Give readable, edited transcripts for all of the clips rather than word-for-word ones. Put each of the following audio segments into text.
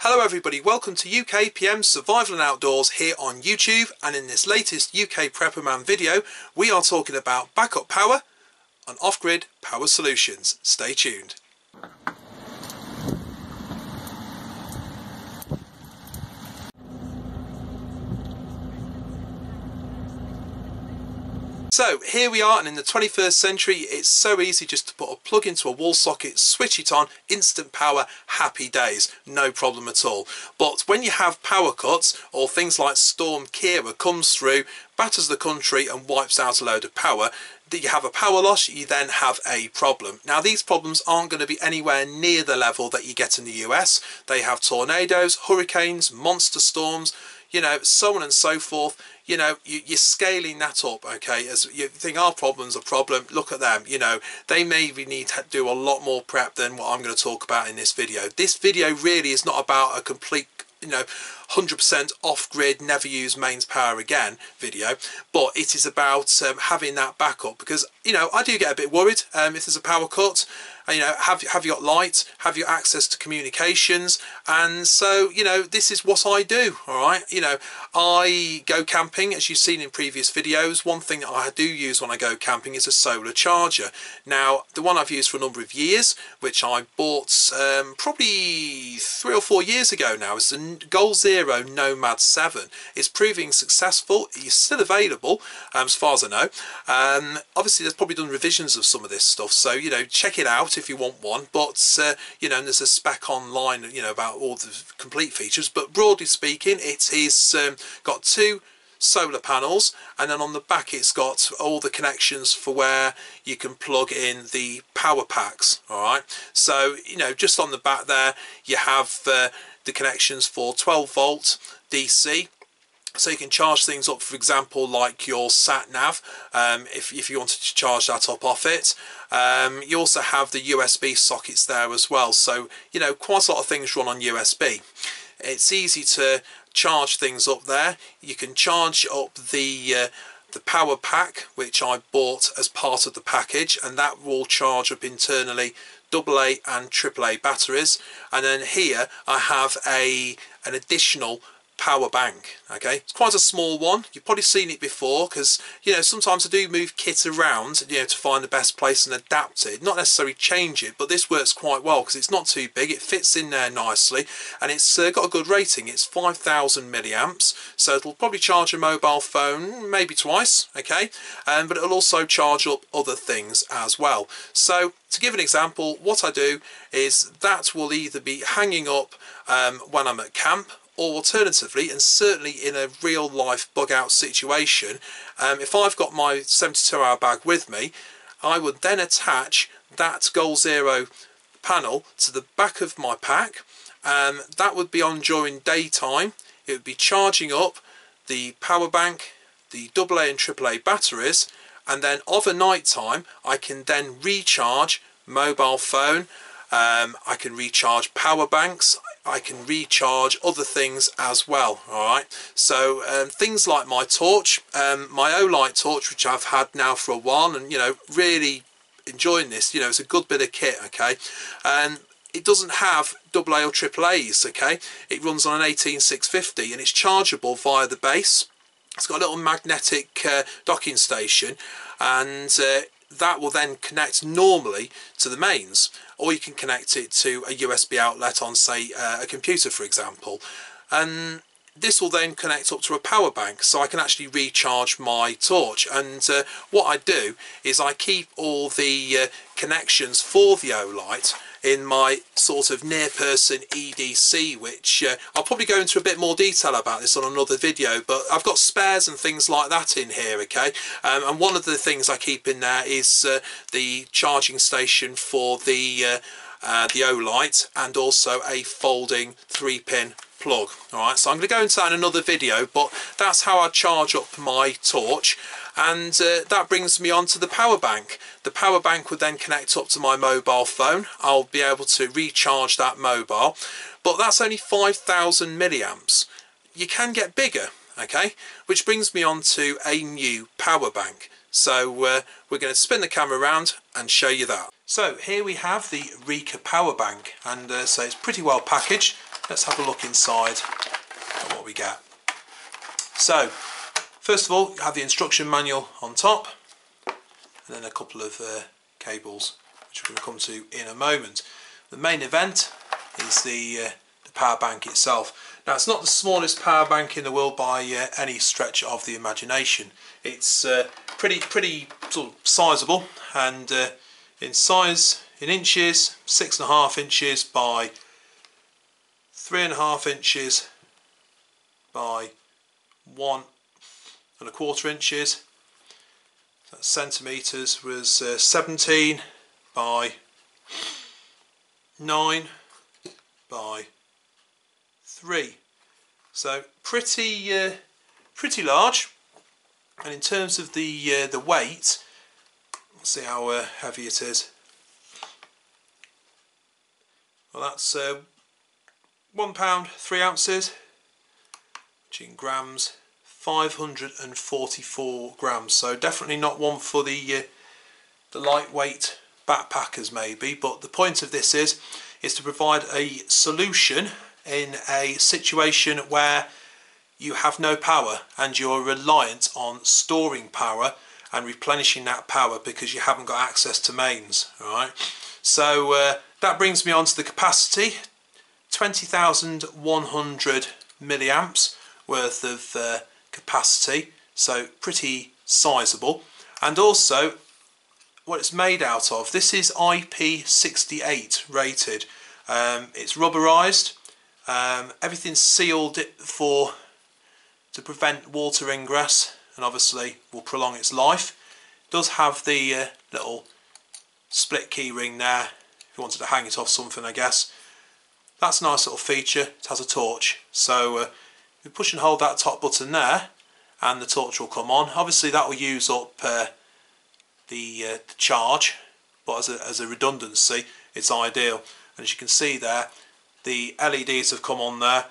Hello everybody, welcome to UKPM Survival and Outdoors here on YouTube, and in this latest UKPrepperman video we are talking about backup power and off-grid power solutions. Stay tuned. So here we are, and in the 21st century it's so easy just to put a plug into a wall socket, switch it on, instant power, happy days, no problem at all. But when you have power cuts or things like Storm Kira comes through, batters the country and wipes out a load of power, that you have a power loss, you then have a problem. Now these problems aren't going to be anywhere near the level that you get in the US. They have tornadoes, hurricanes, monster storms, you know, so on and so forth. You know, you're scaling that up, okay? As you think our problem's a problem, look at them. You know, they maybe need to do a lot more prep than what I'm going to talk about in this video. This video really is not about a complete, 100% off-grid, never use mains power again video, but it is about having that backup, because I do get a bit worried if there's a power cut. Have you got light, have you access to communications? And so this is what I do. All right, I go camping, as you've seen in previous videos. One thing that I do use when I go camping is a solar charger. Now the one I've used for a number of years, which I bought probably 3 or 4 years ago now, is the Goal Zero Nomad 7. It's proving successful. It's still available as far as I know. Obviously they've probably done revisions of some of this stuff, so check it out if you want one. But and there's a spec online about all the complete features, but broadly speaking it is got 2 solar panels, and then on the back it's got all the connections for where you can plug in the power packs. All right, so just on the back there you have the connections for 12 volt DC, so you can charge things up, for example like your sat nav, if you wanted to charge that up off it. You also have the USB sockets there as well, so quite a lot of things run on USB. It's easy to charge things up there. You can charge up the power pack, which I bought as part of the package, and that will charge up internally AA and AAA batteries. And then here I have an additional power bank. Okay, it's quite a small one. You've probably seen it before, because sometimes I do move kit around to find the best place and adapt it, not necessarily change it, but this works quite well because it's not too big, it fits in there nicely, and it's got a good rating. It's 5,000 milliamps, so it'll probably charge a mobile phone maybe twice, okay, but it'll also charge up other things as well. So to give an example, what I do is that will either be hanging up when I'm at camp, or alternatively, and certainly in a real life bug out situation, if I've got my 72-hour bag with me, I would then attach that Goal Zero panel to the back of my pack. That would be on during daytime. It would be charging up the power bank, the AA and AAA batteries, and then of a night time I can then recharge mobile phone, I can recharge power banks, I can recharge other things as well. All right, so things like my torch, my Olight torch, which I've had now for a while, and really enjoying this. It's a good bit of kit, okay, and it doesn't have AA or AAAs, okay. It runs on an 18650 and it's chargeable via the base. It's got a little magnetic docking station, and that will then connect normally to the mains, or you can connect it to a USB outlet on, say, a computer, for example, and this will then connect up to a power bank, so I can actually recharge my torch. And what I do is I keep all the connections for the Olight in my sort of near person EDC, which I'll probably go into a bit more detail about this on another video, but I've got spares and things like that in here, okay. And one of the things I keep in there is the charging station for the Olight, and also a folding 3-pin plug. Alright, so I'm going to go into that in another video, but that's how I charge up my torch. And that brings me on to the power bank. The power bank would then connect up to my mobile phone. I'll be able to recharge that mobile, but that's only 5,000 milliamps. You can get bigger, okay, which brings me on to a new power bank. So we're going to spin the camera around and show you that. So here we have the Rika power bank, and so it's pretty well packaged. let's have a look inside at what we get. So first of all, you have the instruction manual on top, and then a couple of cables, which we're going to come to in a moment. The main event is the power bank itself. Now, it's not the smallest power bank in the world by any stretch of the imagination. It's pretty sort of sizable, and in size, in inches, 6.5 inches by 3.5 inches by 1.25 inches. That centimetres was 17 by 9 by 3. So pretty large. And in terms of the weight, let's see how heavy it is. Well, that's 1 pound 3 ounces, which in grams 544 grams. So definitely not one for the lightweight backpackers maybe. But the point of this is to provide a solution in a situation where you have no power and you're reliant on storing power and replenishing that power because you haven't got access to mains. Alright, so that brings me on to the capacity. 20,100 milliamps worth of capacity, so pretty sizable. And also what it's made out of, this is IP68 rated. It's rubberized, everything's sealed to prevent water ingress, and obviously will prolong its life. It does have the little split key ring there if you wanted to hang it off something, I guess. That's a nice little feature. It has a torch, so you push and hold that top button there and the torch will come on. Obviously that will use up the charge, but as a redundancy it's ideal. And as you can see there, the LEDs have come on there.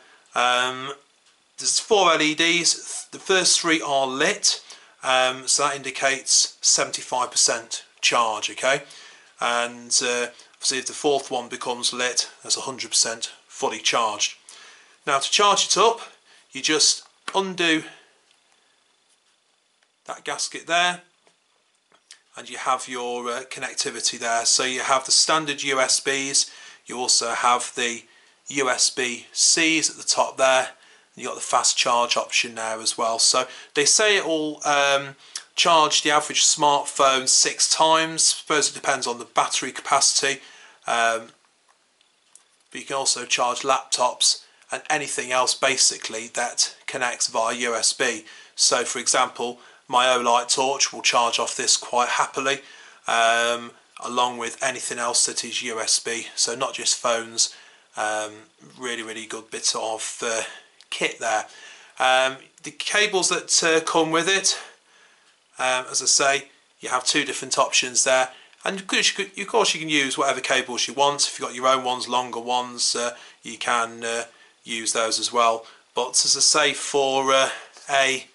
There's 4 LEDs. The first 3 are lit, so that indicates 75% charge, okay? And obviously if the 4th one becomes lit, that's 100% fully charged. Now to charge it up, you just undo that gasket there, and you have your connectivity there. So you have the standard USBs, you also have the USB-Cs at the top there, and you got the fast charge option there as well. So they say it will charge the average smartphone 6 times. I suppose it depends on the battery capacity, but you can also charge laptops and anything else basically that connects via USB. So for example, my Olight torch will charge off this quite happily, along with anything else that is USB, so not just phones. Really good bit of kit there. The cables that come with it, as I say, you have 2 different options there, and of course you can use whatever cables you want. If you've got your own ones, longer ones, you can use those as well. But as I say, for a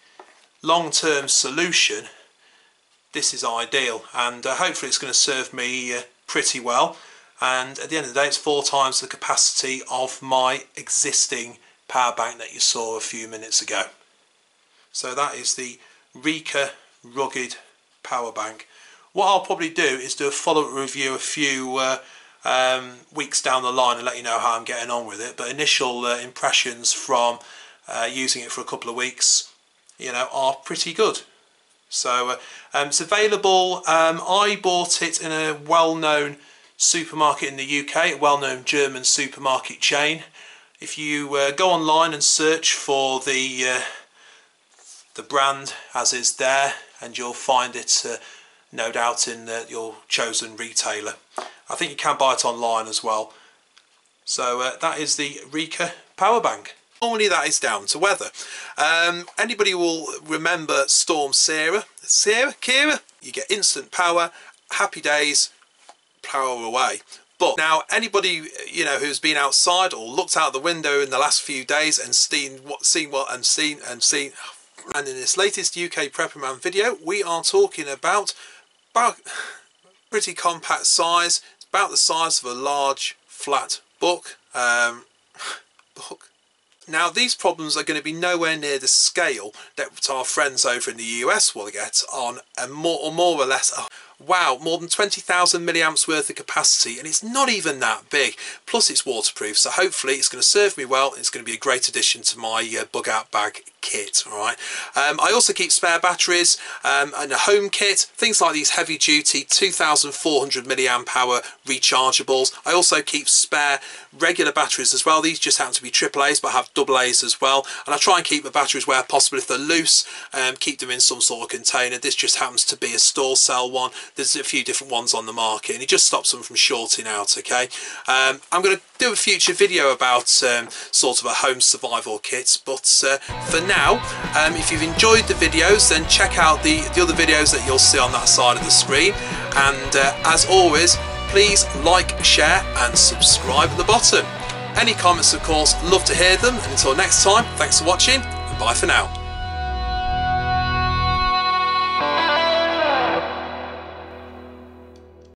long-term solution, this is ideal, and hopefully it's going to serve me pretty well. And at the end of the day, it's 4 times the capacity of my existing power bank that you saw a few minutes ago. So that is the Rika rugged power bank. What I'll probably do is do a follow-up review a few weeks down the line and let you know how I'm getting on with it. But initial impressions from using it for a couple of weeks, you know, are pretty good. So it's available. I bought it in a well-known supermarket in the UK, a well-known German supermarket chain. If you go online and search for the brand as is there, and you'll find it no doubt in your chosen retailer. I think you can buy it online as well. So that is the Rika power bank. Normally that is down to weather. Anybody will remember Storm Kira? You get instant power, happy days, power away. But now anybody, you know, who's been outside or looked out the window in the last few days and seen and in this latest UKPrepperman video, we are talking about pretty compact size. It's about the size of a large flat book. hook. Now these problems are going to be nowhere near the scale that our friends over in the US will get on a more or less, wow, more than 20,000 milliamps worth of capacity, and it's not even that big. Plus it's waterproof, so hopefully it's going to serve me well. It's going to be a great addition to my bug out bag kit. All right. I also keep spare batteries and a home kit, things like these heavy duty 2,400 milliamp hour rechargeables. I also keep spare regular batteries as well. These just happen to be AAAs, but I have AA's as well, and I try and keep the batteries where possible. If they're loose, keep them in some sort of container. This just happens to be a store sell one. There's a few different ones on the market, and it just stops them from shorting out. Okay, I'm going to do a future video about sort of a home survival kit, but for now, if you've enjoyed the videos, then check out the other videos that you'll see on that side of the screen, and as always, please like, share and subscribe at the bottom. Any comments, of course, love to hear them, and until next time, thanks for watching and bye for now.